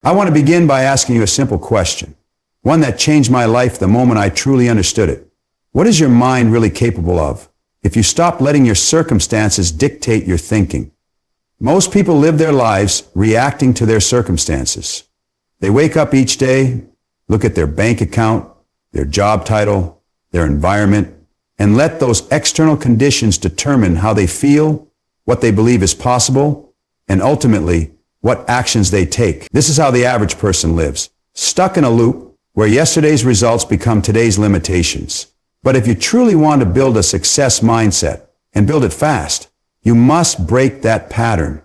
I want to begin by asking you a simple question, one that changed my life the moment I truly understood it. What is your mind really capable of if you stop letting your circumstances dictate your thinking? Most people live their lives reacting to their circumstances. They wake up each day, look at their bank account, their job title, their environment, and let those external conditions determine how they feel, what they believe is possible, and ultimately, what actions they take. This is how the average person lives, stuck in a loop where yesterday's results become today's limitations. But if you truly want to build a success mindset, and build it fast, you must break that pattern.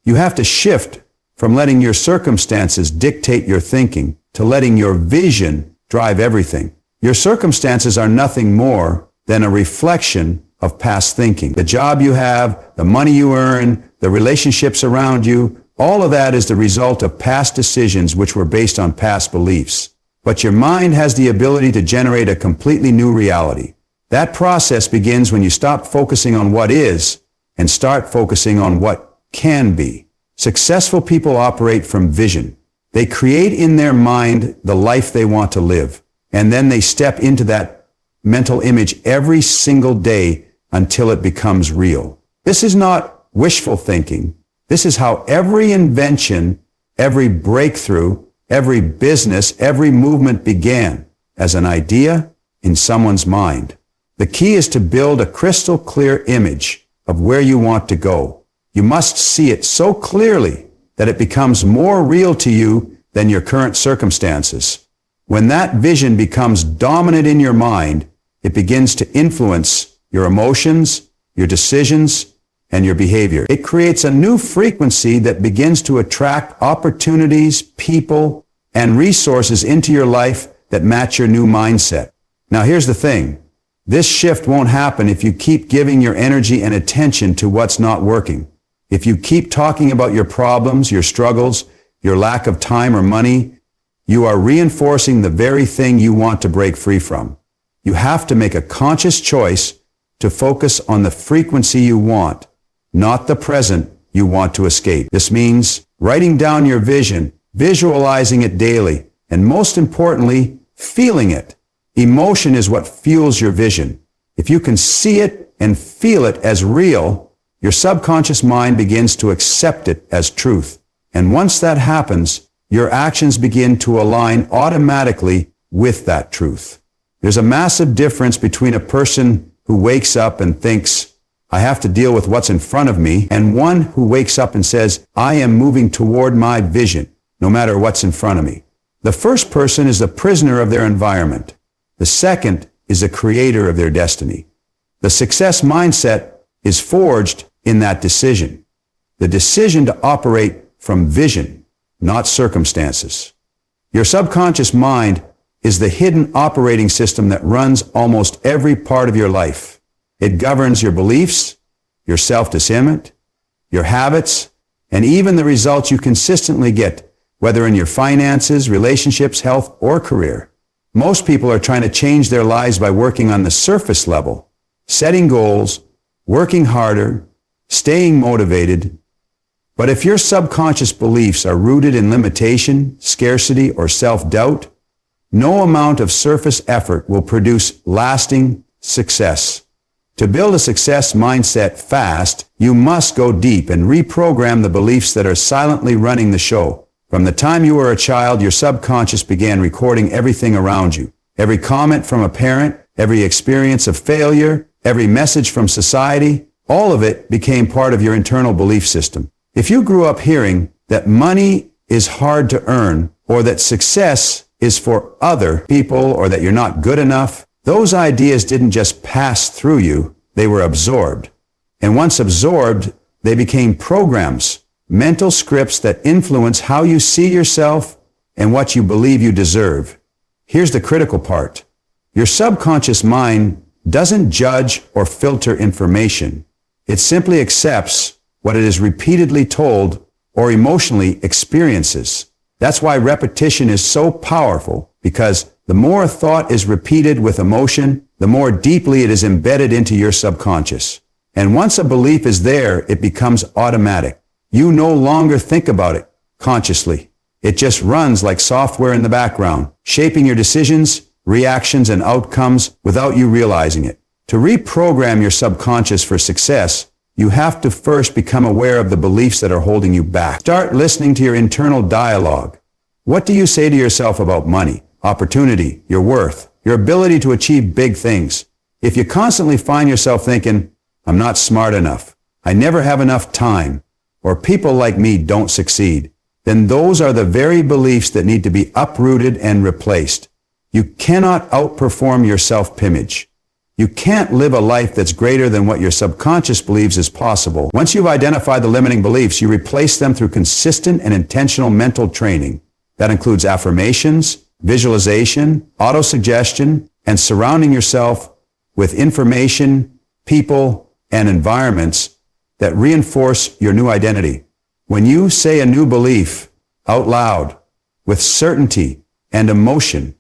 You have to shift from letting your circumstances dictate your thinking to letting your vision drive everything. Your circumstances are nothing more than a reflection of past thinking. The job you have, the money you earn, the relationships around you, all of that is the result of past decisions which were based on past beliefs. But your mind has the ability to generate a completely new reality. That process begins when you stop focusing on what is and start focusing on what can be. Successful people operate from vision. They create in their mind the life they want to live, and then they step into that mental image every single day until it becomes real. This is not wishful thinking. This is how every invention, every breakthrough, every business, every movement began, as an idea in someone's mind. The key is to build a crystal clear image of where you want to go. You must see it so clearly that it becomes more real to you than your current circumstances. When that vision becomes dominant in your mind, it begins to influence your emotions, your decisions, and your behavior. It creates a new frequency that begins to attract opportunities, people, and resources into your life that match your new mindset. Now here's the thing. This shift won't happen if you keep giving your energy and attention to what's not working. If you keep talking about your problems, your struggles, your lack of time or money, you are reinforcing the very thing you want to break free from. You have to make a conscious choice to focus on the frequency you want, not the present you want to escape. This means writing down your vision, visualizing it daily, and most importantly, feeling it. Emotion is what fuels your vision. If you can see it and feel it as real, your subconscious mind begins to accept it as truth. And once that happens, your actions begin to align automatically with that truth. There's a massive difference between a person who wakes up and thinks, I have to deal with what's in front of me, and one who wakes up and says, I am moving toward my vision, no matter what's in front of me. The first person is the prisoner of their environment. The second is the creator of their destiny. The success mindset is forged in that decision. The decision to operate from vision, not circumstances. Your subconscious mind is the hidden operating system that runs almost every part of your life. It governs your beliefs, your self-discernment, your habits, and even the results you consistently get, whether in your finances, relationships, health, or career. Most people are trying to change their lives by working on the surface level, setting goals, working harder, staying motivated. But if your subconscious beliefs are rooted in limitation, scarcity, or self-doubt, no amount of surface effort will produce lasting success. To build a success mindset fast, you must go deep and reprogram the beliefs that are silently running the show. From the time you were a child, your subconscious began recording everything around you. Every comment from a parent, every experience of failure, every message from society, all of it became part of your internal belief system. If you grew up hearing that money is hard to earn, or that success is for other people, or that you're not good enough, those ideas didn't just pass through you, they were absorbed. And once absorbed, they became programs, mental scripts that influence how you see yourself and what you believe you deserve. Here's the critical part. Your subconscious mind doesn't judge or filter information. It simply accepts what it is repeatedly told or emotionally experiences. That's why repetition is so powerful, because the more a thought is repeated with emotion, the more deeply it is embedded into your subconscious. And once a belief is there, it becomes automatic. You no longer think about it consciously. It just runs like software in the background, shaping your decisions, reactions, and outcomes without you realizing it. To reprogram your subconscious for success, you have to first become aware of the beliefs that are holding you back. Start listening to your internal dialogue. What do you say to yourself about money, opportunity, your worth, your ability to achieve big things? If you constantly find yourself thinking, I'm not smart enough, I never have enough time, or people like me don't succeed, then those are the very beliefs that need to be uprooted and replaced. You cannot outperform your self-image. You can't live a life that's greater than what your subconscious believes is possible. Once you've identified the limiting beliefs, you replace them through consistent and intentional mental training. That includes affirmations, visualization, autosuggestion, and surrounding yourself with information, people, and environments that reinforce your new identity. When you say a new belief out loud, with certainty and emotion,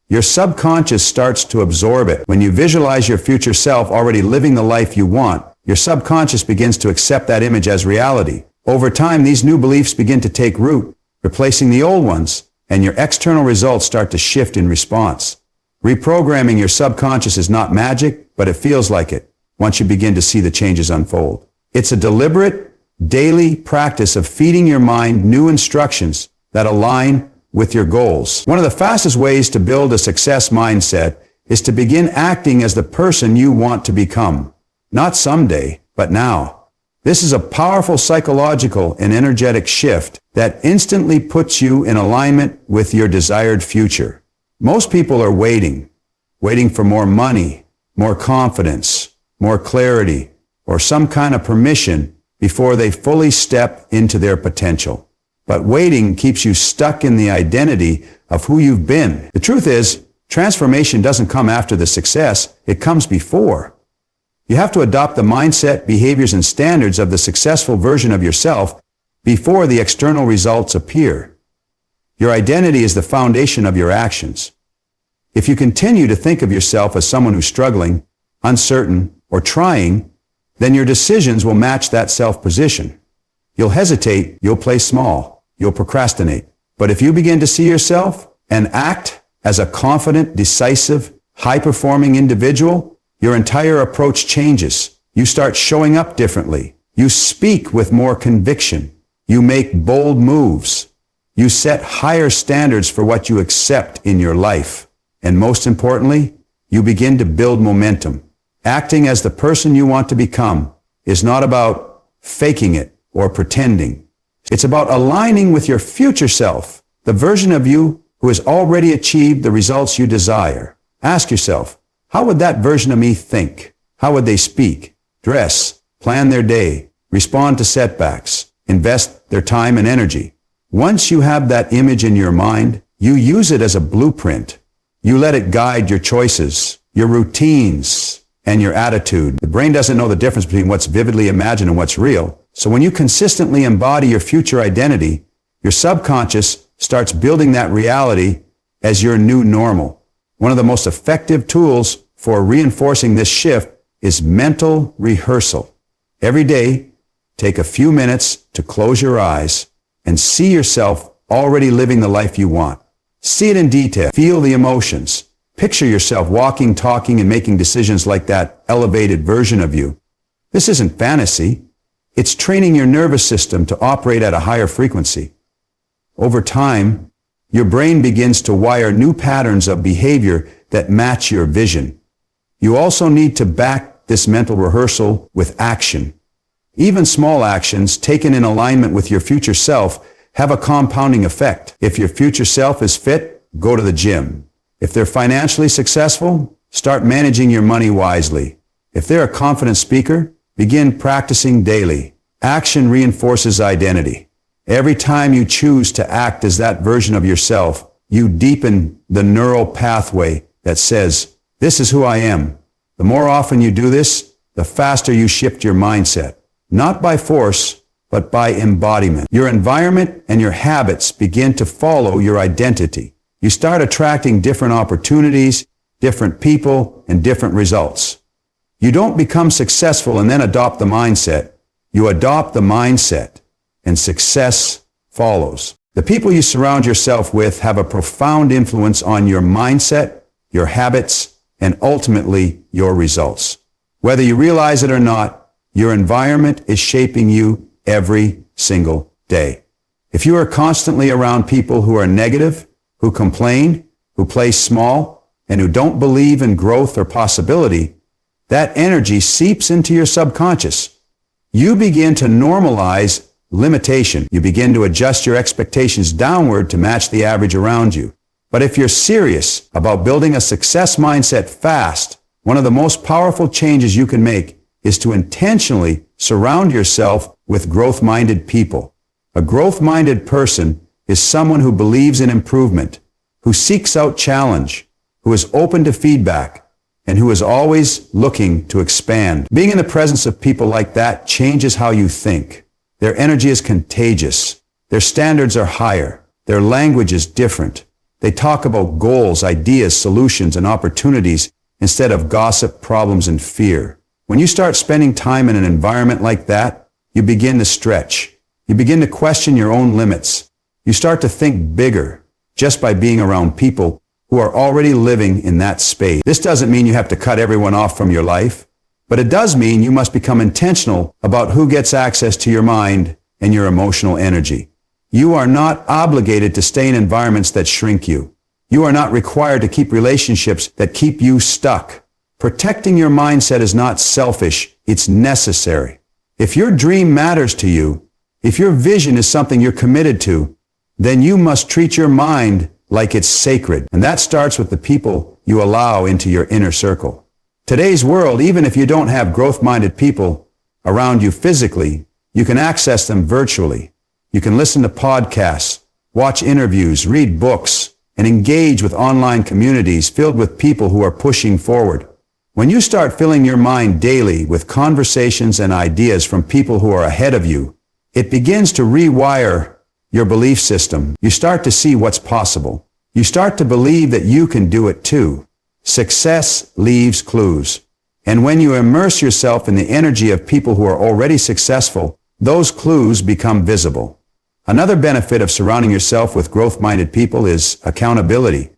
your subconscious starts to absorb it. When you visualize your future self already living the life you want, your subconscious begins to accept that image as reality. Over time, these new beliefs begin to take root, replacing the old ones, and your external results start to shift in response. Reprogramming your subconscious is not magic, but it feels like it once you begin to see the changes unfold. It's a deliberate, daily practice of feeding your mind new instructions that align with your goals. One of the fastest ways to build a success mindset is to begin acting as the person you want to become. Not someday, but now. This is a powerful psychological and energetic shift that instantly puts you in alignment with your desired future. Most people are waiting for more money, more confidence, more clarity, or some kind of permission before they fully step into their potential. But waiting keeps you stuck in the identity of who you've been. The truth is, transformation doesn't come after the success, it comes before. You have to adopt the mindset, behaviors, and standards of the successful version of yourself before the external results appear. Your identity is the foundation of your actions. If you continue to think of yourself as someone who's struggling, uncertain, or trying, then your decisions will match that self-position. You'll hesitate, you'll play small, you'll procrastinate. But if you begin to see yourself and act as a confident, decisive, high-performing individual, your entire approach changes. You start showing up differently. You speak with more conviction. You make bold moves. You set higher standards for what you accept in your life. And most importantly, you begin to build momentum. Acting as the person you want to become is not about faking it or pretending. It's about aligning with your future self, the version of you who has already achieved the results you desire. Ask yourself, how would that version of me think? How would they speak, dress, plan their day, respond to setbacks, invest their time and energy? Once you have that image in your mind, you use it as a blueprint. You let it guide your choices, your routines, and your attitude. The brain doesn't know the difference between what's vividly imagined and what's real. So when you consistently embody your future identity, your subconscious starts building that reality as your new normal. One of the most effective tools for reinforcing this shift is mental rehearsal. Every day, take a few minutes to close your eyes and see yourself already living the life you want. See it in detail. Feel the emotions. Picture yourself walking, talking, and making decisions like that elevated version of you. This isn't fantasy. It's training your nervous system to operate at a higher frequency. Over time, your brain begins to wire new patterns of behavior that match your vision. You also need to back this mental rehearsal with action. Even small actions taken in alignment with your future self have a compounding effect. If your future self is fit, go to the gym. If they're financially successful, start managing your money wisely. If they're a confident speaker, begin practicing daily. Action reinforces identity. Every time you choose to act as that version of yourself, you deepen the neural pathway that says, this is who I am. The more often you do this, the faster you shift your mindset. Not by force, but by embodiment. Your environment and your habits begin to follow your identity. You start attracting different opportunities, different people, and different results. You don't become successful and then adopt the mindset. You adopt the mindset, and success follows. The people you surround yourself with have a profound influence on your mindset, your habits, and ultimately your results. Whether you realize it or not, your environment is shaping you every single day. If you are constantly around people who are negative, who complain, who play small, and who don't believe in growth or possibility, that energy seeps into your subconscious. You begin to normalize limitation. You begin to adjust your expectations downward to match the average around you. But if you're serious about building a success mindset fast, one of the most powerful changes you can make is to intentionally surround yourself with growth-minded people. A growth-minded person is someone who believes in improvement, who seeks out challenge, who is open to feedback, and who is always looking to expand. Being in the presence of people like that changes how you think. Their energy is contagious. Their standards are higher. Their language is different. They talk about goals, ideas, solutions, and opportunities instead of gossip, problems, and fear. When you start spending time in an environment like that, you begin to stretch. You begin to question your own limits. You start to think bigger just by being around people who are already living in that space. This doesn't mean you have to cut everyone off from your life, but it does mean you must become intentional about who gets access to your mind and your emotional energy. You are not obligated to stay in environments that shrink you. You are not required to keep relationships that keep you stuck. Protecting your mindset is not selfish, it's necessary. If your dream matters to you, if your vision is something you're committed to, then you must treat your mind like it's sacred. And that starts with the people you allow into your inner circle. Today's world, even if you don't have growth-minded people around you physically, you can access them virtually. You can listen to podcasts, watch interviews, read books, and engage with online communities filled with people who are pushing forward. When you start filling your mind daily with conversations and ideas from people who are ahead of you, it begins to rewire your belief system. You start to see what's possible. You start to believe that you can do it too. Success leaves clues. And when you immerse yourself in the energy of people who are already successful, those clues become visible. Another benefit of surrounding yourself with growth-minded people is accountability.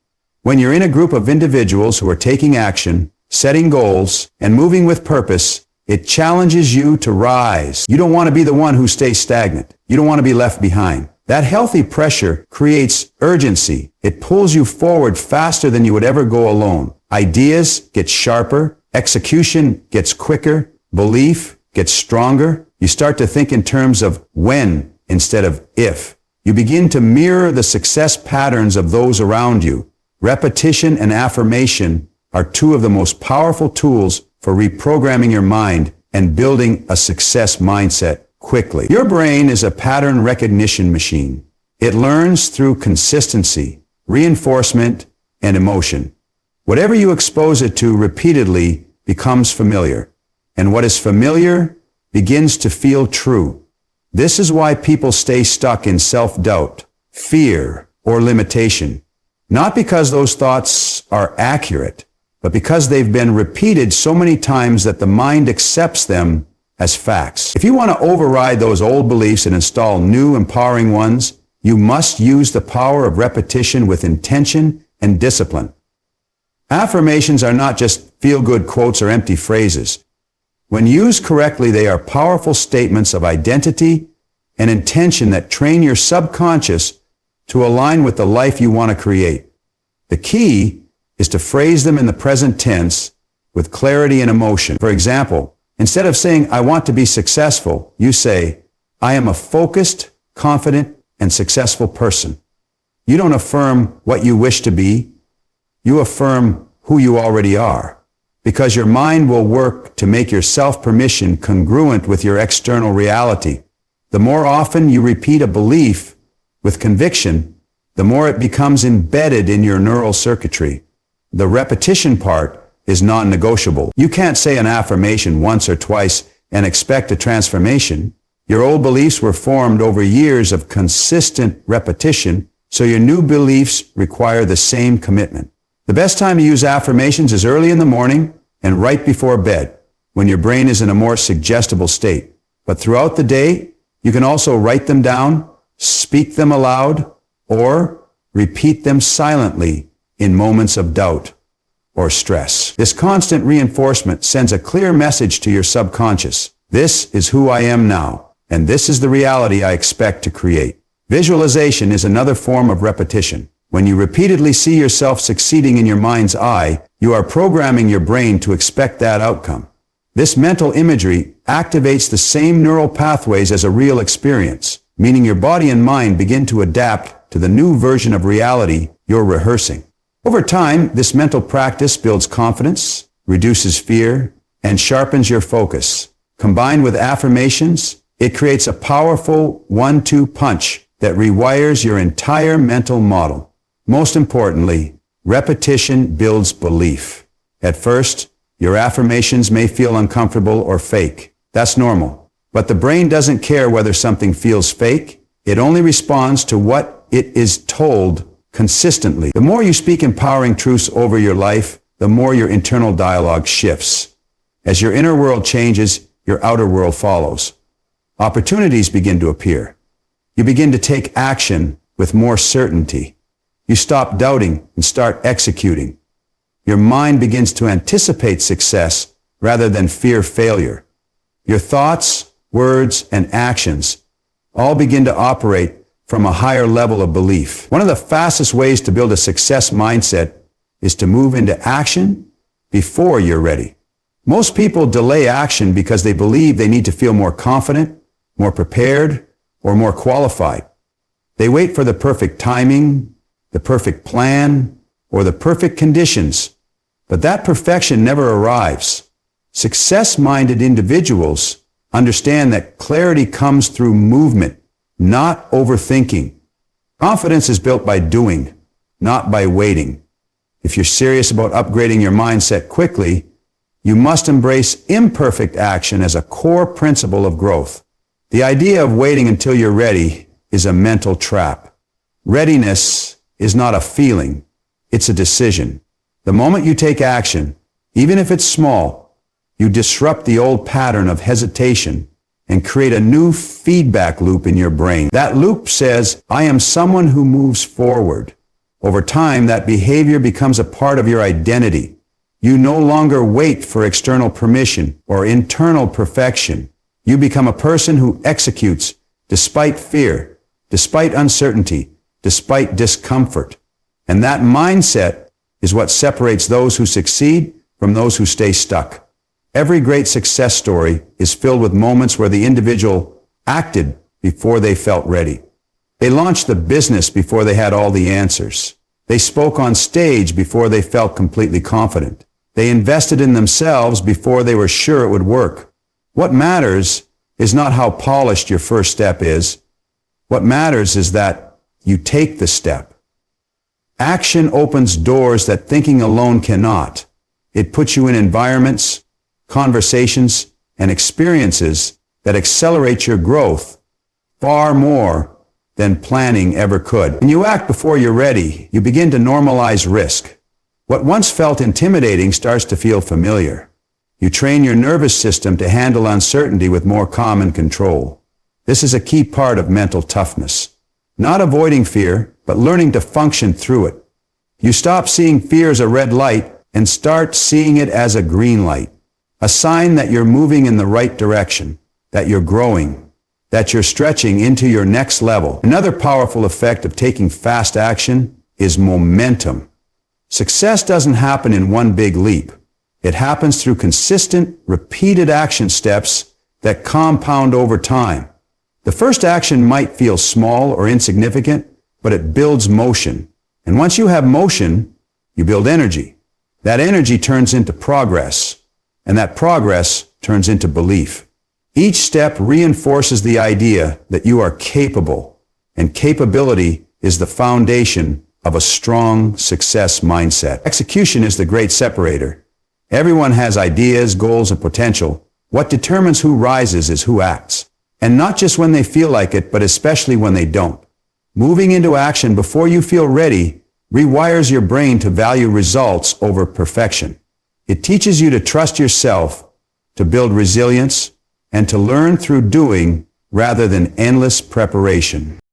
When you're in a group of individuals who are taking action, setting goals, and moving with purpose, it challenges you to rise. You don't want to be the one who stays stagnant. You don't want to be left behind. That healthy pressure creates urgency. It pulls you forward faster than you would ever go alone. Ideas get sharper. Execution gets quicker. Belief gets stronger. You start to think in terms of when instead of if. You begin to mirror the success patterns of those around you. Repetition and affirmation are two of the most powerful tools for reprogramming your mind and building a success mindset quickly. Your brain is a pattern recognition machine. It learns through consistency, reinforcement, and emotion. Whatever you expose it to repeatedly becomes familiar, and what is familiar begins to feel true. This is why people stay stuck in self-doubt, fear, or limitation. Not because those thoughts are accurate, but because they've been repeated so many times that the mind accepts them as facts. If you want to override those old beliefs and install new, empowering ones, you must use the power of repetition with intention and discipline. Affirmations are not just feel-good quotes or empty phrases. When used correctly, they are powerful statements of identity and intention that train your subconscious to align with the life you want to create. The key is to phrase them in the present tense with clarity and emotion. For example, instead of saying, "I want to be successful," you say, "I am a focused, confident, and successful person." You don't affirm what you wish to be. You affirm who you already are, because your mind will work to make your self-permission congruent with your external reality. The more often you repeat a belief with conviction, the more it becomes embedded in your neural circuitry. The repetition part is non-negotiable. You can't say an affirmation once or twice and expect a transformation. Your old beliefs were formed over years of consistent repetition, so your new beliefs require the same commitment. The best time to use affirmations is early in the morning and right before bed, when your brain is in a more suggestible state. But throughout the day, you can also write them down, speak them aloud, or repeat them silently in moments of doubt or stress. This constant reinforcement sends a clear message to your subconscious. This is who I am now, and this is the reality I expect to create. Visualization is another form of repetition. When you repeatedly see yourself succeeding in your mind's eye, you are programming your brain to expect that outcome. This mental imagery activates the same neural pathways as a real experience, meaning your body and mind begin to adapt to the new version of reality you're rehearsing. Over time, this mental practice builds confidence, reduces fear, and sharpens your focus. Combined with affirmations, it creates a powerful 1-2 punch that rewires your entire mental model. Most importantly, repetition builds belief. At first, your affirmations may feel uncomfortable or fake. That's normal. But the brain doesn't care whether something feels fake. It only responds to what it is told consistently. The more you speak empowering truths over your life, the more your internal dialogue shifts. As your inner world changes, your outer world follows. Opportunities begin to appear. You begin to take action with more certainty. You stop doubting and start executing. Your mind begins to anticipate success rather than fear failure. Your thoughts, words, and actions all begin to operate from a higher level of belief. One of the fastest ways to build a success mindset is to move into action before you're ready. Most people delay action because they believe they need to feel more confident, more prepared, or more qualified. They wait for the perfect timing, the perfect plan, or the perfect conditions. But that perfection never arrives. Success-minded individuals understand that clarity comes through movement, not overthinking. Confidence is built by doing, not by waiting. If you're serious about upgrading your mindset quickly, you must embrace imperfect action as a core principle of growth. The idea of waiting until you're ready is a mental trap. Readiness is not a feeling, it's a decision. The moment you take action, even if it's small, you disrupt the old pattern of hesitation and create a new feedback loop in your brain. That loop says, I am someone who moves forward. Over time, that behavior becomes a part of your identity. You no longer wait for external permission or internal perfection. You become a person who executes despite fear, despite uncertainty, despite discomfort. And that mindset is what separates those who succeed from those who stay stuck. Every great success story is filled with moments where the individual acted before they felt ready. They launched the business before they had all the answers. They spoke on stage before they felt completely confident. They invested in themselves before they were sure it would work. What matters is not how polished your first step is. What matters is that you take the step. Action opens doors that thinking alone cannot. It puts you in environments, conversations, and experiences that accelerate your growth far more than planning ever could. When you act before you're ready, you begin to normalize risk. What once felt intimidating starts to feel familiar. You train your nervous system to handle uncertainty with more calm and control. This is a key part of mental toughness. Not avoiding fear, but learning to function through it. You stop seeing fear as a red light and start seeing it as a green light. A sign that you're moving in the right direction, that you're growing, that you're stretching into your next level. Another powerful effect of taking fast action is momentum. Success doesn't happen in one big leap. It happens through consistent, repeated action steps that compound over time. The first action might feel small or insignificant, but it builds motion. And once you have motion, you build energy. That energy turns into progress, and that progress turns into belief. Each step reinforces the idea that you are capable, and capability is the foundation of a strong success mindset. Execution is the great separator. Everyone has ideas, goals, and potential. What determines who rises is who acts. And not just when they feel like it, but especially when they don't. Moving into action before you feel ready rewires your brain to value results over perfection. It teaches you to trust yourself, to build resilience, and to learn through doing rather than endless preparation.